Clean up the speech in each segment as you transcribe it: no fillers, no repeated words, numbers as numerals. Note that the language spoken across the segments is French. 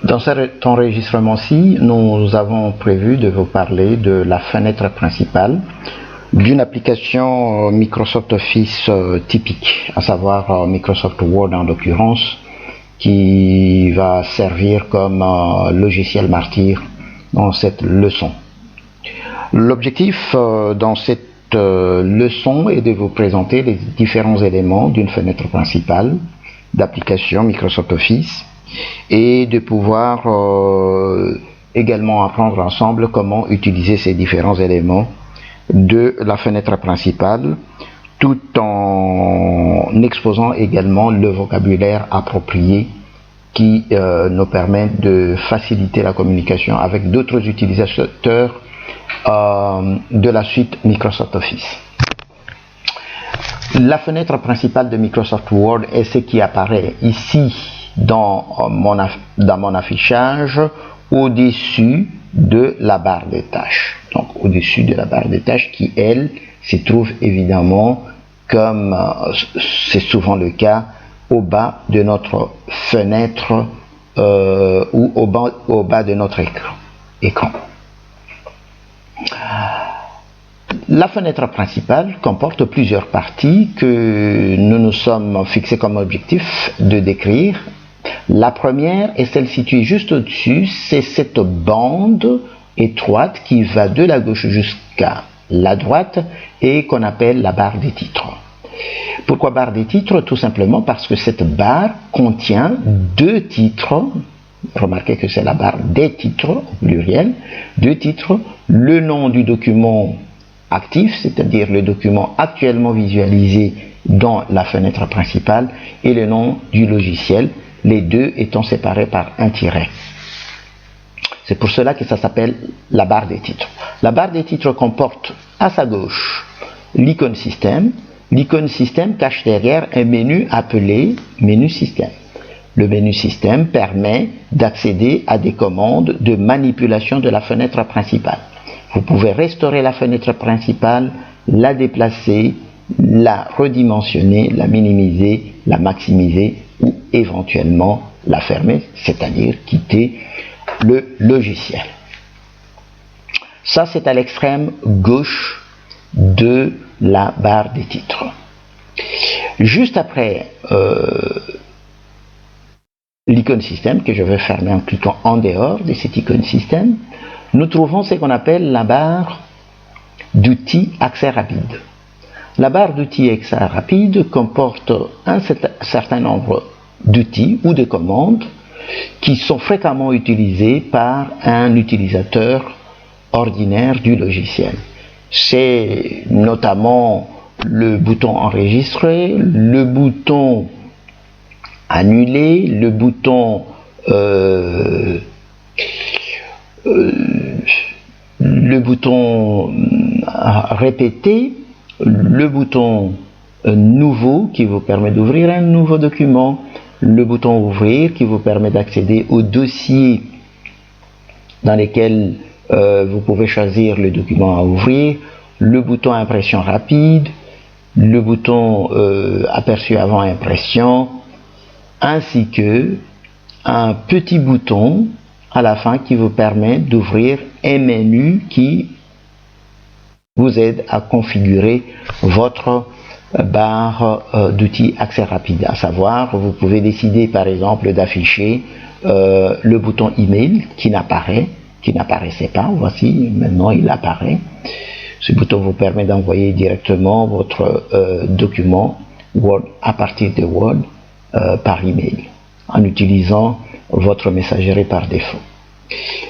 Dans cet enregistrement-ci, nous avons prévu de vous parler de la fenêtre principale d'une application Microsoft Office typique, à savoir Microsoft Word en l'occurrence, qui va servir comme logiciel martyr dans cette leçon. L'objectif dans cette leçon est de vous présenter les différents éléments d'une fenêtre principale d'application Microsoft Office et de pouvoir également apprendre ensemble comment utiliser ces différents éléments de la fenêtre principale, tout en exposant également le vocabulaire approprié qui nous permet de faciliter la communication avec d'autres utilisateurs de la suite Microsoft Office. La fenêtre principale de Microsoft Word est ce qui apparaît ici dans mon affichage au-dessus de la barre des tâches. Donc au-dessus de la barre des tâches qui, elle, se trouve évidemment, comme c'est souvent le cas, au bas de notre fenêtre ou au bas de notre écran. La fenêtre principale comporte plusieurs parties que nous nous sommes fixés comme objectif de décrire. La première est celle située juste au-dessus, c'est cette bande étroite qui va de la gauche jusqu'à la droite et qu'on appelle la barre des titres. Pourquoi barre des titres? Tout simplement parce que cette barre contient deux titres. Remarquez que c'est la barre des titres, au pluriel, deux titres, le nom du document actif, c'est-à-dire le document actuellement visualisé dans la fenêtre principale, et le nom du logiciel, les deux étant séparés par un tiret. C'est pour cela que ça s'appelle la barre des titres. La barre des titres comporte à sa gauche l'icône système. L'icône système cache derrière un menu appelé menu système. Le menu système permet d'accéder à des commandes de manipulation de la fenêtre principale. Vous pouvez restaurer la fenêtre principale, la déplacer, la redimensionner, la minimiser, la maximiser ou éventuellement la fermer, c'est-à-dire quitter le logiciel. Ça, c'est à l'extrême gauche de la barre des titres. Juste après l'icône système, que je vais fermer en cliquant en dehors de cette icône système, nous trouvons ce qu'on appelle la barre d'outils accès rapide. La barre d'outils accès rapide comporte un certain nombre d'outils ou de commandes qui sont fréquemment utilisés par un utilisateur ordinaire du logiciel. C'est notamment le bouton enregistrer, le bouton annuler, le bouton répéter, le bouton nouveau qui vous permet d'ouvrir un nouveau document, le bouton ouvrir qui vous permet d'accéder au dossier dans lequel vous pouvez choisir le document à ouvrir, le bouton impression rapide, le bouton aperçu avant impression, ainsi que un petit bouton à la fin qui vous permet d'ouvrir un menu qui vous aide à configurer votre barre d'outils accès rapide. À savoir, vous pouvez décider par exemple d'afficher le bouton email qui n'apparaissait pas. Voici, maintenant il apparaît. Ce bouton vous permet d'envoyer directement votre document Word à partir de Word par email en utilisant votre messagerie par défaut.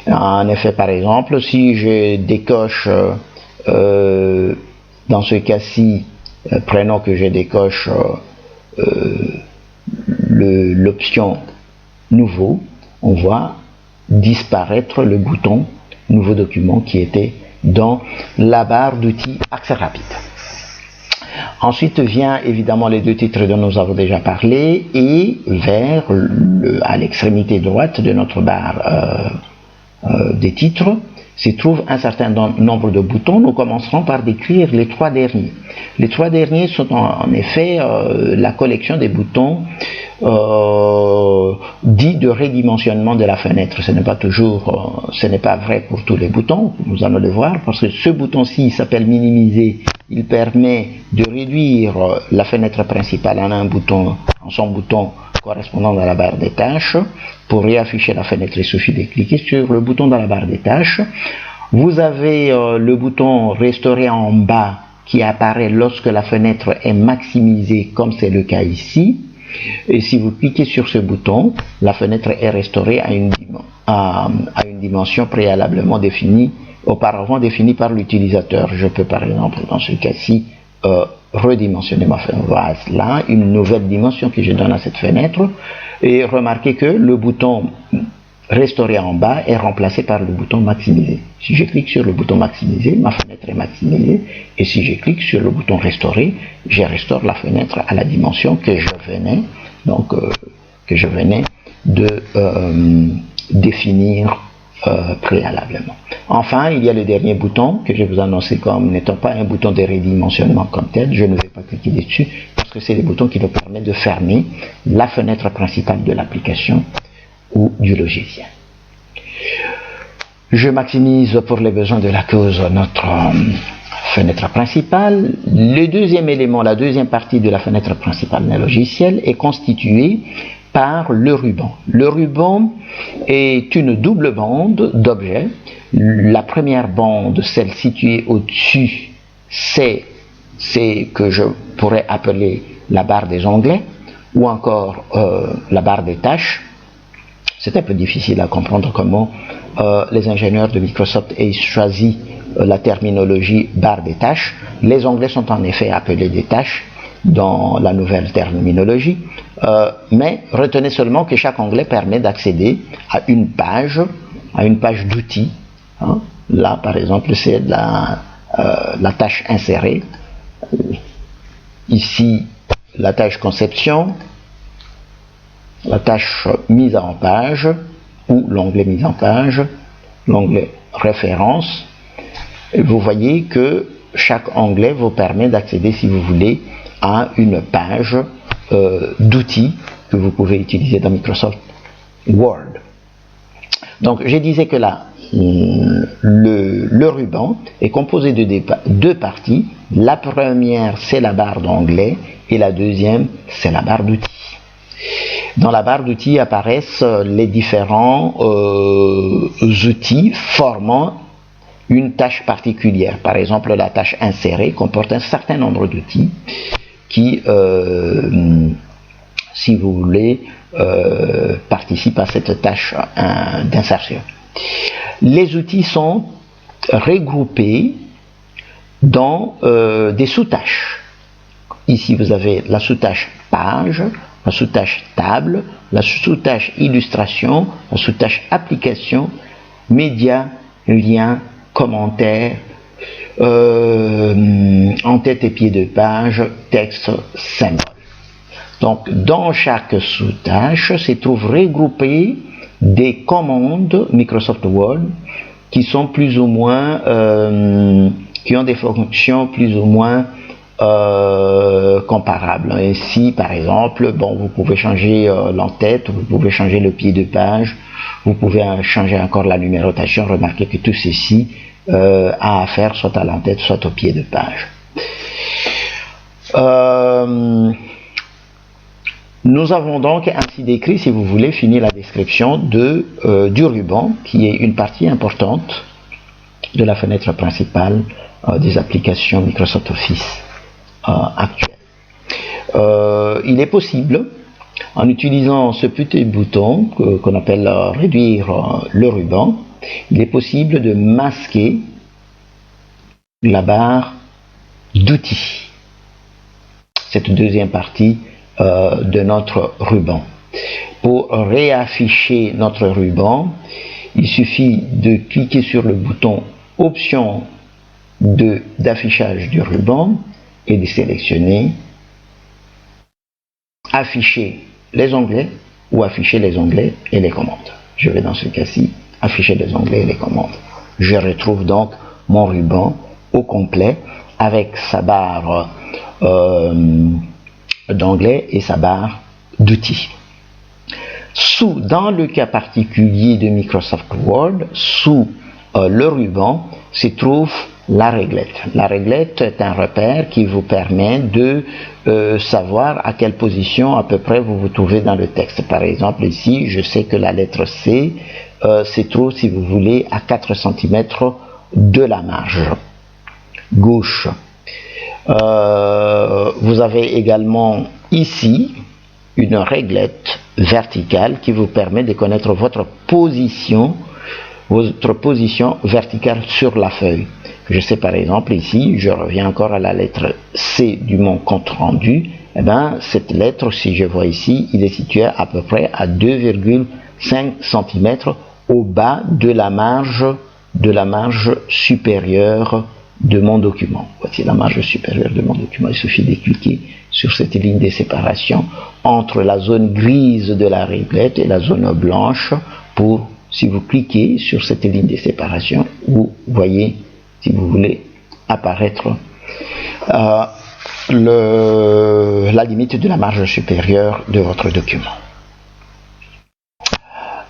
En effet, par exemple, si je décoche dans ce cas-ci, prenons que je décoche l'option nouveau, on voit disparaître le bouton nouveau document qui était dans la barre d'outils accès rapide. Ensuite vient évidemment les deux titres dont nous avons déjà parlé et à l'extrémité droite de notre barre des titres se trouve un certain nombre de boutons. Nous commencerons par décrire les trois derniers. Les trois derniers sont en effet la collection des boutons dits de redimensionnement de la fenêtre. Ce n'est pas toujours, ce n'est pas vrai pour tous les boutons, nous allons le voir, parce que ce bouton-ci s'appelle minimiser. Il permet de réduire la fenêtre principale en un bouton, en son bouton correspondant à la barre des tâches. Pour réafficher la fenêtre, il suffit de cliquer sur le bouton dans la barre des tâches. Vous avez le bouton restaurer en bas qui apparaît lorsque la fenêtre est maximisée, comme c'est le cas ici. Et si vous cliquez sur ce bouton, la fenêtre est restaurée à une dimension préalablement définie, auparavant définie par l'utilisateur. Je peux par exemple, dans ce cas-ci, redimensionner ma fenêtre. Voilà, une nouvelle dimension que je donne à cette fenêtre. Et remarquez que le bouton restaurer en bas est remplacé par le bouton maximiser. Si je clique sur le bouton maximiser, ma fenêtre est maximisée, et si je clique sur le bouton restaurer, je restaure la fenêtre à la dimension que je venais, de définir préalablement. Enfin, il y a le dernier bouton que je vous annonçais comme n'étant pas un bouton de redimensionnement comme tel. Je ne vais pas cliquer dessus parce que c'est le bouton qui nous permet de fermer la fenêtre principale de l'application ou du logiciel. Je maximise pour les besoins de la cause notre fenêtre principale. Le deuxième élément, la deuxième partie de la fenêtre principale d'un logiciel est constituée par le ruban. Le ruban est une double bande d'objets. La première bande, celle située au-dessus, c'est que je pourrais appeler la barre des onglets ou encore la barre des tâches. C'est un peu difficile à comprendre comment les ingénieurs de Microsoft aient choisi la terminologie barre des tâches. Les onglets sont en effet appelés des tâches dans la nouvelle terminologie, mais retenez seulement que chaque onglet permet d'accéder à une page d'outils. Hein. Là, par exemple, c'est la tâche insérée. Ici, la tâche conception, la tâche mise en page ou l'onglet mise en page, l'onglet référence. Et vous voyez que chaque onglet vous permet d'accéder, si vous voulez, à une page d'outils que vous pouvez utiliser dans Microsoft Word. Donc, je disais que là, le ruban est composé de deux parties. La première, c'est la barre d'onglet et la deuxième, c'est la barre d'outils. Dans la barre d'outils apparaissent les différents outils formant une tâche particulière. Par exemple, la tâche insérée comporte un certain nombre d'outils qui, si vous voulez, participent à cette tâche d'insertion. Les outils sont regroupés dans des sous-tâches. Ici, vous avez la sous-tâche page, la sous-tâche table, la sous-tâche illustration, la sous-tâche application, médias, liens, commentaires, en-tête et pied de page, texte, symbole. Donc, dans chaque sous-tâche se trouvent regroupées des commandes Microsoft Word qui sont plus ou moins, qui ont des fonctions plus ou moins comparables. Ainsi, par exemple, bon, vous pouvez changer l'en-tête, vous pouvez changer le pied de page, vous pouvez changer encore la numérotation. Remarquez que tout ceci a à faire soit à l'en-tête, soit au pied de page. Nous avons donc ainsi décrit, si vous voulez, fini la description du ruban, qui est une partie importante de la fenêtre principale des applications Microsoft Office actuelles. Il est possible, en utilisant ce petit bouton qu'on appelle réduire le ruban, il est possible de masquer la barre d'outils, cette deuxième partie de notre ruban. Pour réafficher notre ruban, il suffit de cliquer sur le bouton option d'affichage du ruban et de sélectionner afficher les onglets ou afficher les onglets et les commandes. Je vais dans ce cas-ci afficher les onglets et les commandes. Je retrouve donc mon ruban au complet avec sa barre d'onglets et sa barre d'outils. Dans le cas particulier de Microsoft Word, sous le ruban se trouve la réglette. La réglette est un repère qui vous permet de savoir à quelle position à peu près vous vous trouvez dans le texte. Par exemple, ici, je sais que la lettre C se trouve, si vous voulez, à 4 cm de la marge gauche. Vous avez également ici une réglette verticale qui vous permet de connaître votre position verticale sur la feuille. Je sais par exemple ici, je reviens encore à la lettre C du mon compte rendu, et bien cette lettre, si je vois ici, il est situé à peu près à 2,5 cm au bas de la marge supérieure de mon document. Voici la marge supérieure de mon document. Il suffit de cliquer sur cette ligne de séparation entre la zone grise de la réglette et la zone blanche pour, si vous cliquez sur cette ligne de séparation, vous voyez, si vous voulez, apparaître la limite de la marge supérieure de votre document.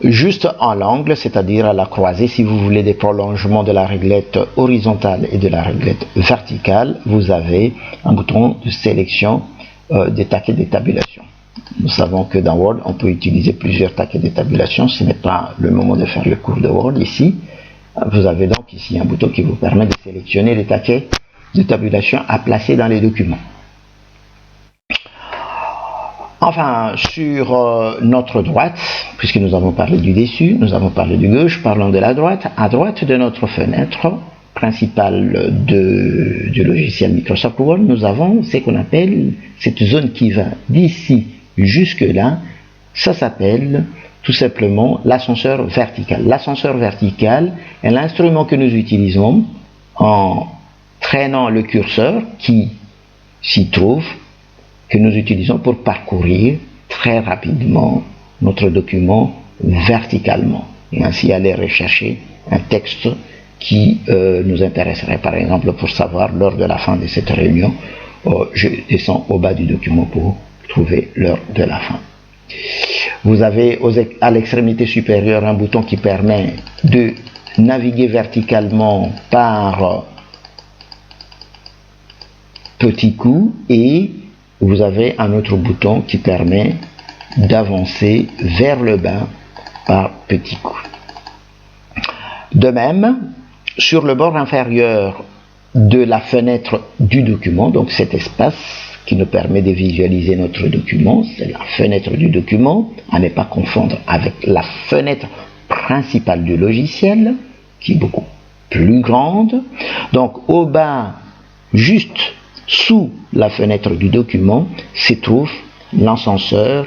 Juste en l'angle, c'est-à-dire à la croisée, si vous voulez des prolongements de la réglette horizontale et de la réglette verticale, vous avez un bouton de sélection des taquets de tabulation. Nous savons que dans Word, on peut utiliser plusieurs taquets de tabulation. Ce n'est pas le moment de faire le cours de Word ici. Vous avez donc ici un bouton qui vous permet de sélectionner les taquets de tabulation à placer dans les documents. Enfin, sur notre droite, puisque nous avons parlé du dessus, nous avons parlé du gauche, parlons de la droite. À droite de notre fenêtre principale du logiciel Microsoft Word, nous avons ce qu'on appelle cette zone qui va d'ici jusque là. Ça s'appelle tout simplement l'ascenseur vertical. L'ascenseur vertical est l'instrument que nous utilisons en traînant le curseur qui s'y trouve, que nous utilisons pour parcourir très rapidement notre document verticalement et ainsi aller rechercher un texte qui nous intéresserait. Par exemple, pour savoir lors de la fin de cette réunion, je descends au bas du document pour trouver l'heure de la fin. Vous avez à l'extrémité supérieure un bouton qui permet de naviguer verticalement par petits coups et vous avez un autre bouton qui permet d'avancer vers le bas par petits coups. De même, sur le bord inférieur de la fenêtre du document, donc cet espace qui nous permet de visualiser notre document, c'est la fenêtre du document, à ne pas confondre avec la fenêtre principale du logiciel, qui est beaucoup plus grande. Donc au bas, juste sous la fenêtre du document, se trouve l'ascenseur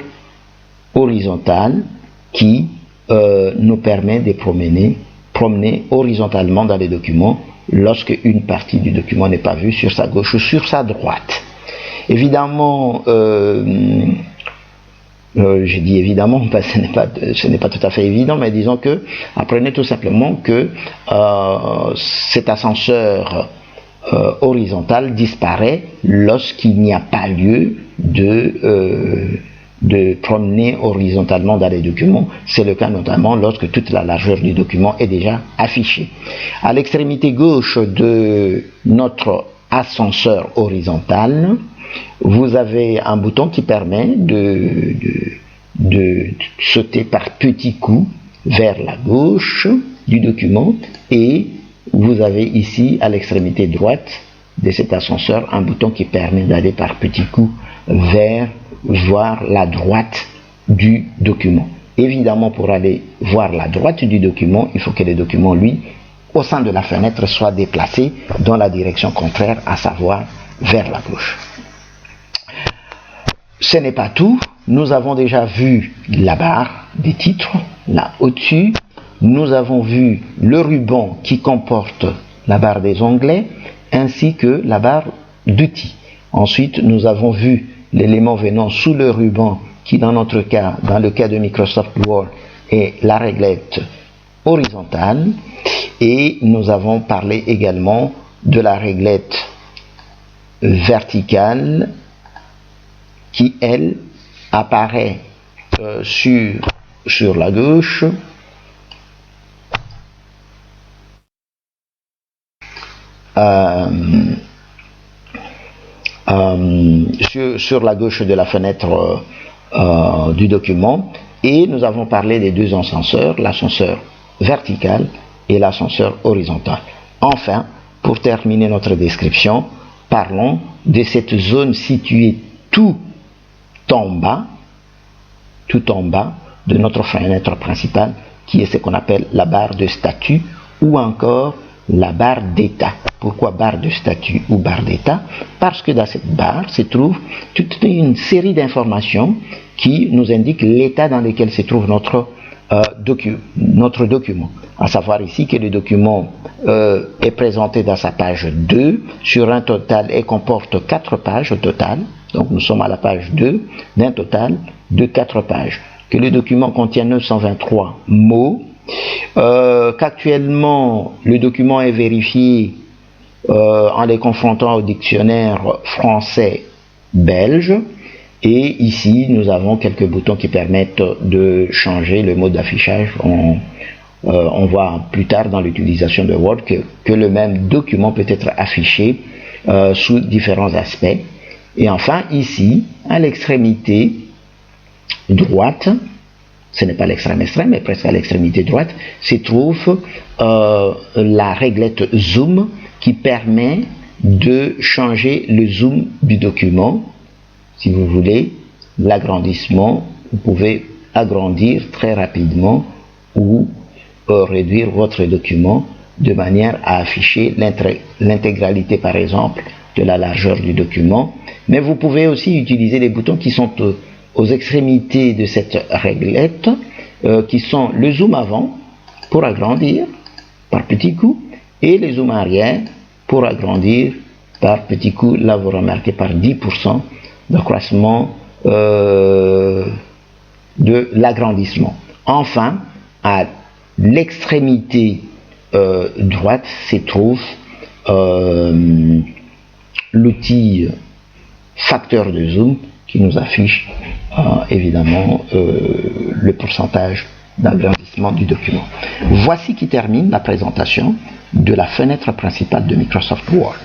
horizontal qui nous permet de promener horizontalement dans les documents lorsque une partie du document n'est pas vue sur sa gauche ou sur sa droite. Évidemment, j'ai dit évidemment parce que ce n'est pas tout à fait évident, mais disons que apprenez tout simplement que cet ascenseur horizontal disparaît lorsqu'il n'y a pas lieu de promener horizontalement dans les documents. C'est le cas notamment lorsque toute la largeur du document est déjà affichée. À l'extrémité gauche de notre ascenseur horizontal, vous avez un bouton qui permet de sauter par petits coups vers la gauche du document et vous avez ici à l'extrémité droite de cet ascenseur un bouton qui permet d'aller par petits coups vers voir la droite du document. Évidemment, pour aller voir la droite du document, il faut que le document, lui, au sein de la fenêtre, soit déplacé dans la direction contraire, à savoir vers la gauche. Ce n'est pas tout. Nous avons déjà vu la barre des titres, là au-dessus. Nous avons vu le ruban qui comporte la barre des onglets, ainsi que la barre d'outils. Ensuite, nous avons vu l'élément venant sous le ruban, qui dans notre cas, dans le cas de Microsoft Word, est la réglette horizontale. Et nous avons parlé également de la réglette verticale, qui, elle, apparaît sur sur la gauche, sur la gauche de la fenêtre du document, et nous avons parlé des deux ascenseurs, l'ascenseur vertical et l'ascenseur horizontal. Enfin, pour terminer notre description, parlons de cette zone située tout en bas de notre fenêtre principale, qui est ce qu'on appelle la barre de statut ou encore la barre d'état. Pourquoi barre de statut ou barre d'état? Parce que dans cette barre se trouve toute une série d'informations qui nous indiquent l'état dans lequel se trouve notre document. À savoir ici que le document est présenté dans sa page 2 sur un total et comporte 4 pages au total. Donc nous sommes à la page 2 d'un total de 4 pages. Que le document contient 923 mots. Qu'actuellement le document est vérifié en les confrontant au dictionnaire français-belge, et ici nous avons quelques boutons qui permettent de changer le mode d'affichage. On voit plus tard dans l'utilisation de Word que le même document peut être affiché sous différents aspects. Et enfin ici, à l'extrémité droite, ce n'est pas l'extrême extrême, mais presque à l'extrémité droite, se trouve la réglette zoom qui permet de changer le zoom du document. Si vous voulez l'agrandissement, vous pouvez agrandir très rapidement ou réduire votre document de manière à afficher l'intégralité, par exemple, de la largeur du document. Mais vous pouvez aussi utiliser les boutons qui sont aux extrémités de cette réglette, qui sont le zoom avant pour agrandir par petits coups et le zoom arrière pour agrandir par petits coups. Là vous remarquez par 10% d'accroissement de l'agrandissement. Enfin, à l'extrémité droite se trouve l'outil facteur de zoom qui nous affiche évidemment le pourcentage d'agrandissement du document. Voici qui termine la présentation de la fenêtre principale de Microsoft Word.